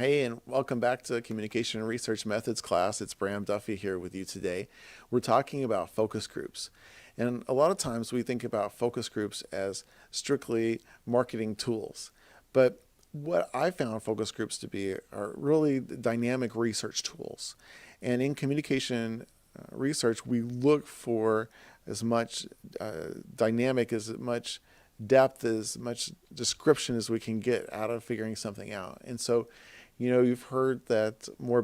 Hey, and welcome back to Communication and Research Methods class. It's Bram Duffee here with you today. We're talking about focus groups. And a lot of times we think about focus groups as strictly marketing tools. But what I found focus groups to be are really dynamic research tools. And in communication research, we look for as much dynamic, as much depth, as much description as we can get out of figuring something out. And so, you've heard that more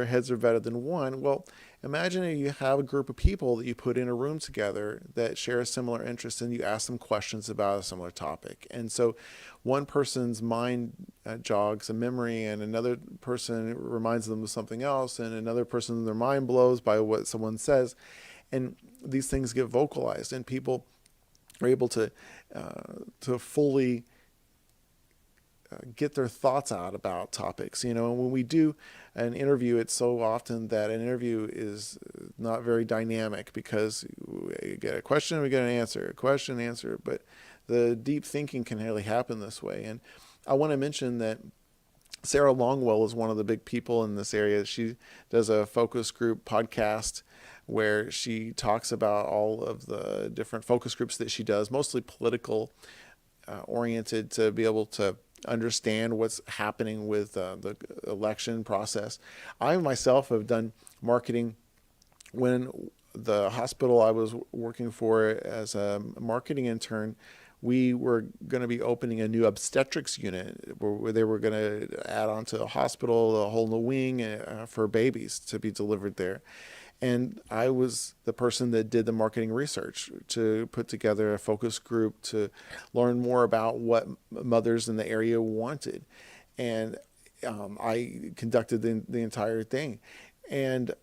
heads are better than one. Well, imagine if you have a group of people that you put in a room together that share a similar interest, and you ask them questions about a similar topic. And so, one person's mind jogs a memory, and another person reminds them of something else, and another person, their mind blows by what someone says, and these things get vocalized, and people are able to fully get their thoughts out about topics. And when we do an interview, it's so often that an interview is not very dynamic because we get a question, we get an answer, a question, answer. But the deep thinking can really happen this way. And I want to mention that Sarah Longwell is one of the big people in this area. She does a focus group podcast where she talks about all of the different focus groups that she does, mostly political oriented, to be able to understand what's happening with the election process. I myself have done marketing when the hospital I was working for as a marketing intern. We were going to be opening a new obstetrics unit where they were going to add on to the hospital a whole new wing for babies to be delivered there. And I was the person that did the marketing research to put together a focus group to learn more about what mothers in the area wanted. And I conducted the entire thing. And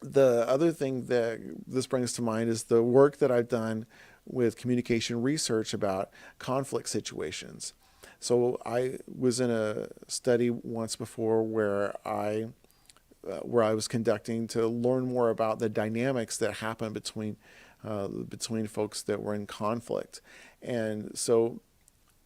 the other thing that this brings to mind is the work that I've done with communication research about conflict situations. So I was in a study once before where I was conducting to learn more about the dynamics that happen between folks that were in conflict. And so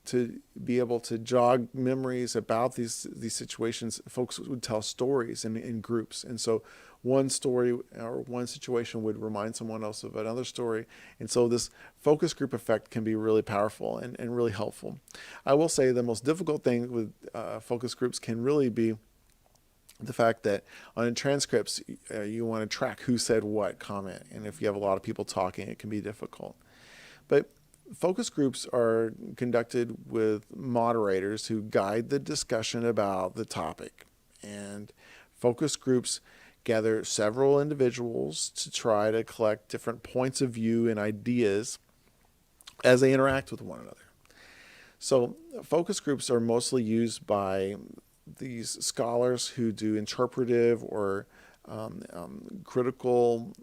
to be able to jog memories about these situations, folks would tell stories in groups. And so one story or one situation would remind someone else of another story. And so this focus group effect can be really powerful and really helpful. I will say the most difficult thing with focus groups can really be the fact that on transcripts, you want to track who said what comment. And if you have a lot of people talking, it can be difficult. But focus groups are conducted with moderators who guide the discussion about the topic. And focus groups gather several individuals to try to collect different points of view and ideas as they interact with one another. So focus groups are mostly used by these scholars who do interpretive or critical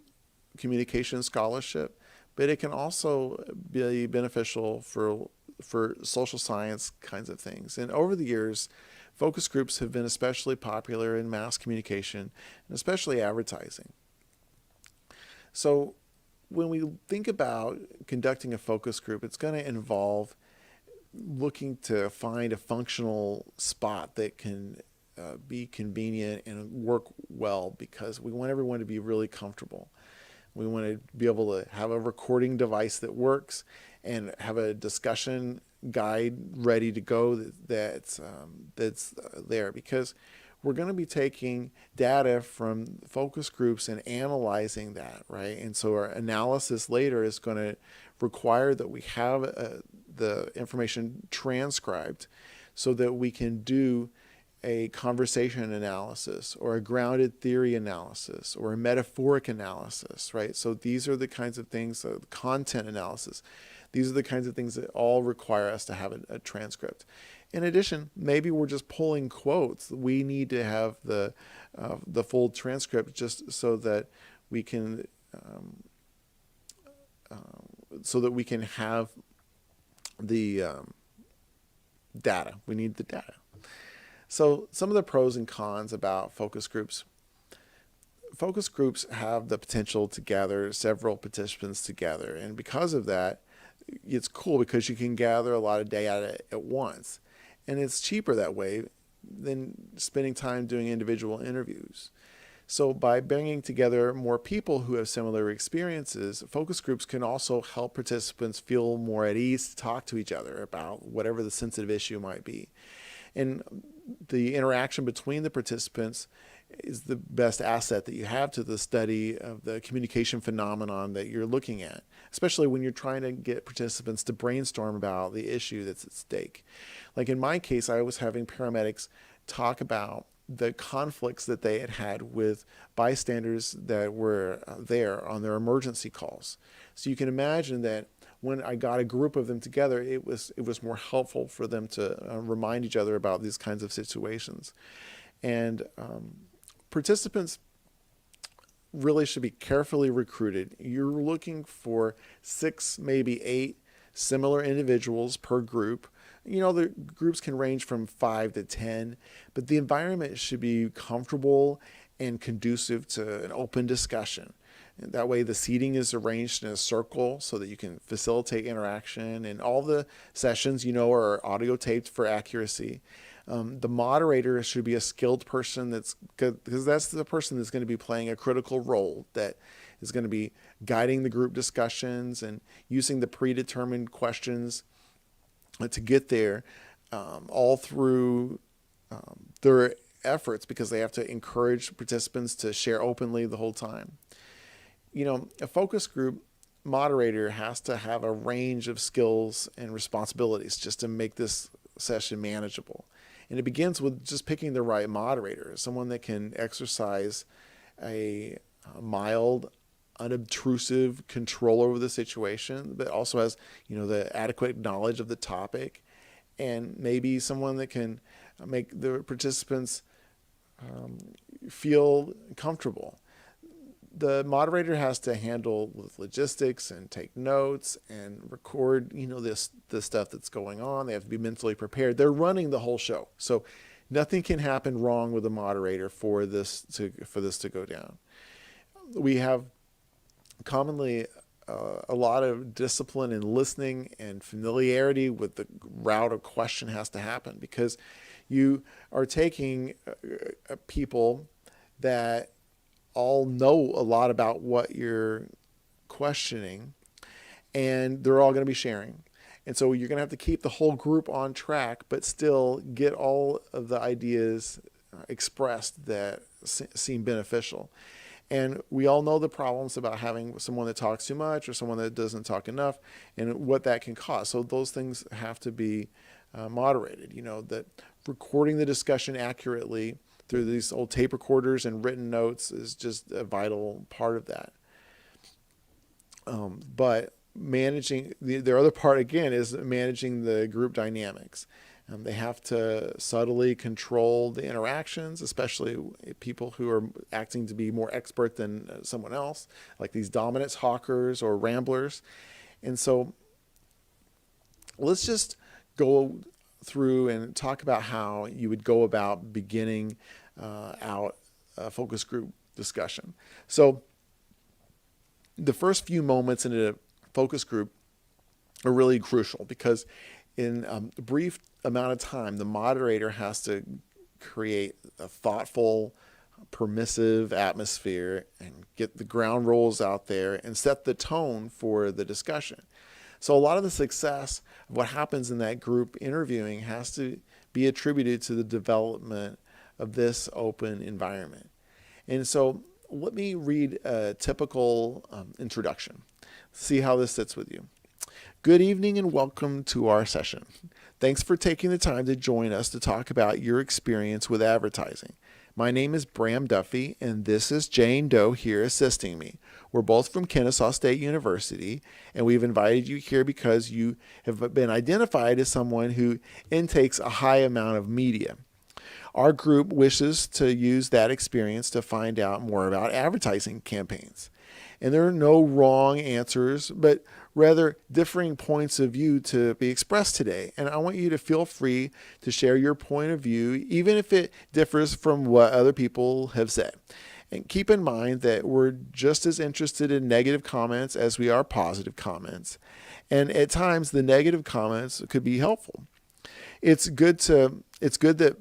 communication scholarship, but it can also be beneficial for social science kinds of things. And over the years, focus groups have been especially popular in mass communication and especially advertising. So when we think about conducting a focus group, it's going to involve looking to find a functional spot that can be convenient and work well, because we want everyone to be really comfortable. We want to be able to have a recording device that works and have a discussion guide ready to go that's there, because we're going to be taking data from focus groups and analyzing that, right? And so our analysis later is going to require that we have the information transcribed so that we can do a conversation analysis or a grounded theory analysis or a metaphoric analysis, right? So these are the kinds of things, content analysis. These are the kinds of things that all require us to have a transcript. In addition, maybe we're just pulling quotes. We need to have the full transcript just so that we can have the data. We need the data. So some of the pros and cons about focus groups. Focus groups have the potential to gather several participants together. And because of that, it's cool because you can gather a lot of data at once. And it's cheaper that way than spending time doing individual interviews. So by bringing together more people who have similar experiences, focus groups can also help participants feel more at ease to talk to each other about whatever the sensitive issue might be. And the interaction between the participants is the best asset that you have to the study of the communication phenomenon that you're looking at, especially when you're trying to get participants to brainstorm about the issue that's at stake. Like in my case, I was having paramedics talk about the conflicts that they had had with bystanders that were there on their emergency calls. So you can imagine that when I got a group of them together, it was more helpful for them to remind each other about these kinds of situations. And participants really should be carefully recruited. You're looking for 6, maybe 8 similar individuals per group. The groups can range from 5 to 10, but the environment should be comfortable and conducive to an open discussion. And that way the seating is arranged in a circle so that you can facilitate interaction, and all the sessions, are audio taped for accuracy. The moderator should be a skilled person because that's the person that's going to be playing a critical role, that is going to be guiding the group discussions and using the predetermined questions to get there, all through their efforts, because they have to encourage participants to share openly the whole time. A focus group moderator has to have a range of skills and responsibilities just to make this session manageable. And it begins with just picking the right moderator, someone that can exercise a mild, unobtrusive control over the situation, but also has, the adequate knowledge of the topic, and maybe someone that can make the participants feel comfortable. The moderator has to handle with logistics and take notes and record, the stuff that's going on. They have to be mentally prepared. They're running the whole show, so nothing can happen wrong with the moderator for this to go down. We have commonly a lot of discipline in listening, and familiarity with the route of question has to happen, because you are taking people that all know a lot about what you're questioning, and they're all going to be sharing. And so you're going to have to keep the whole group on track, but still get all of the ideas expressed that seem beneficial. And we all know the problems about having someone that talks too much or someone that doesn't talk enough, and what that can cause. So those things have to be moderated. That recording the discussion accurately through these old tape recorders and written notes is just a vital part of that. But managing the other part, again, is managing the group dynamics. They have to subtly control the interactions, especially people who are acting to be more expert than someone else, like these dominance hawkers or ramblers. And so let's just go through and talk about how you would go about beginning out a focus group discussion. So the first few moments in a focus group are really crucial, because in a brief amount of time, the moderator has to create a thoughtful, permissive atmosphere and get the ground rules out there and set the tone for the discussion. So a lot of the success of what happens in that group interviewing has to be attributed to the development of this open environment. And so let me read a typical introduction. See how this sits with you. Good evening and welcome to our session. Thanks for taking the time to join us to talk about your experience with advertising. My name is Bram Duffee, and this is Jane Doe here assisting me. We're both from Kennesaw State University, and we've invited you here because you have been identified as someone who intakes a high amount of media. Our group wishes to use that experience to find out more about advertising campaigns. And there are no wrong answers, but rather differing points of view to be expressed today. And I want you to feel free to share your point of view, even if it differs from what other people have said. And keep in mind that we're just as interested in negative comments as we are positive comments. And at times, the negative comments could be helpful. It's good that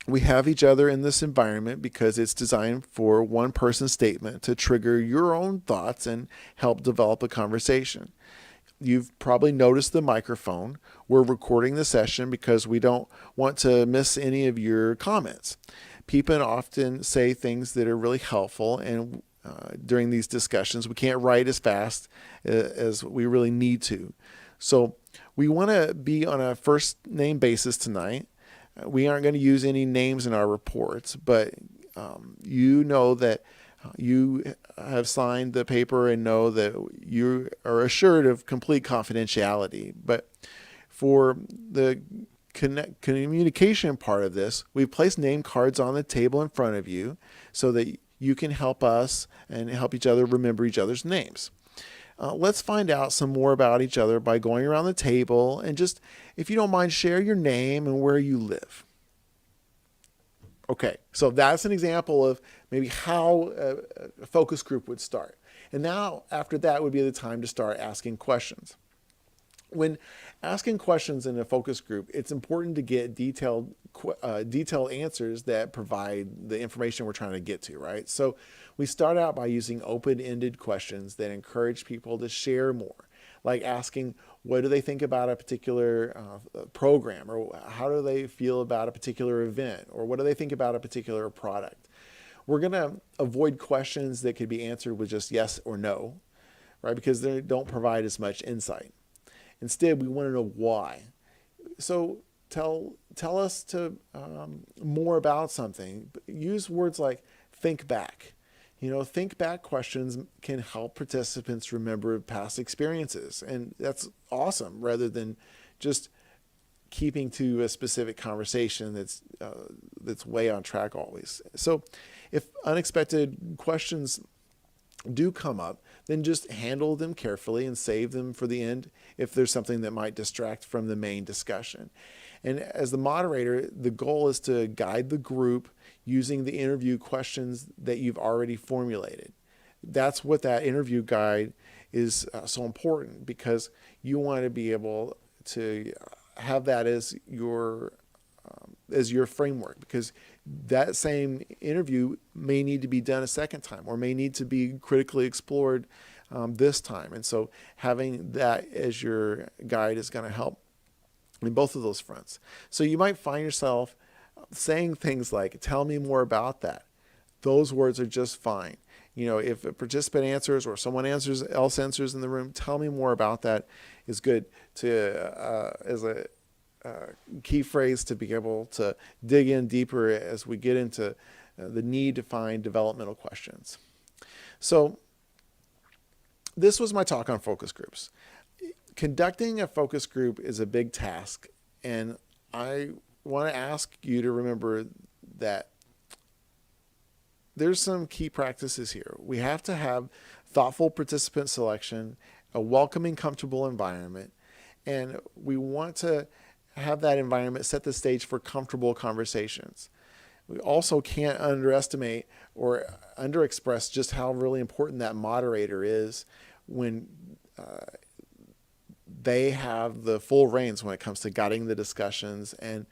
We have each other in this environment because it's designed for one person's statement to trigger your own thoughts and help develop a conversation. You've probably noticed the microphone. We're recording the session because we don't want to miss any of your comments. People often say things that are really helpful, and during these discussions, we can't write as fast as we really need to. So we want to be on a first name basis tonight. We aren't going to use any names in our reports, but you know that you have signed the paper and know that you are assured of complete confidentiality. But for the communication part of this, we've placed name cards on the table in front of you so that you can help us and help each other remember each other's names. Let's find out some more about each other by going around the table and just, if you don't mind, share your name and where you live. Okay, so that's an example of maybe how a focus group would start. And now, after that, would be the time to start asking questions. When asking questions in a focus group, it's important to get detailed answers that provide the information we're trying to get to, right? So we start out by using open-ended questions that encourage people to share more, like asking, what do they think about a particular program, or how do they feel about a particular event, or what do they think about a particular product? We're going to avoid questions that could be answered with just yes or no, right? Because they don't provide as much insight. Instead, we want to know why. So tell us more about something. Use words like think back. Think back questions can help participants remember past experiences, and that's awesome, rather than just keeping to a specific conversation that's way on track always. So if unexpected questions do come up, then just handle them carefully and save them for the end if there's something that might distract from the main discussion. And as the moderator, the goal is to guide the group using the interview questions that you've already formulated. That's what that interview guide is so important, because you want to be able to have that as your framework, because that same interview may need to be done a second time, or may need to be critically explored this time. And so having that as your guide is going to help in both of those fronts. So you might find yourself saying things like, tell me more about that. Those words are just fine. If a participant answers or someone else answers in the room, tell me more about that is good as a key phrase to be able to dig in deeper as we get into the need to find developmental questions. So this was my talk on focus groups. Conducting a focus group is a big task, and I want to ask you to remember that there's some key practices here. We have to have thoughtful participant selection, a welcoming, comfortable environment, and we want to have that environment set the stage for comfortable conversations. We also can't underestimate or underexpress just how really important that moderator is when they have the full reins when it comes to guiding the discussions and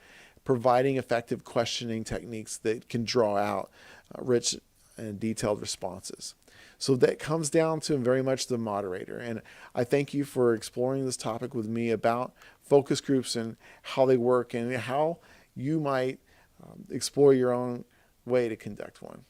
providing effective questioning techniques that can draw out rich and detailed responses. So that comes down to very much the moderator. And I thank you for exploring this topic with me about focus groups and how they work and how you might explore your own way to conduct one.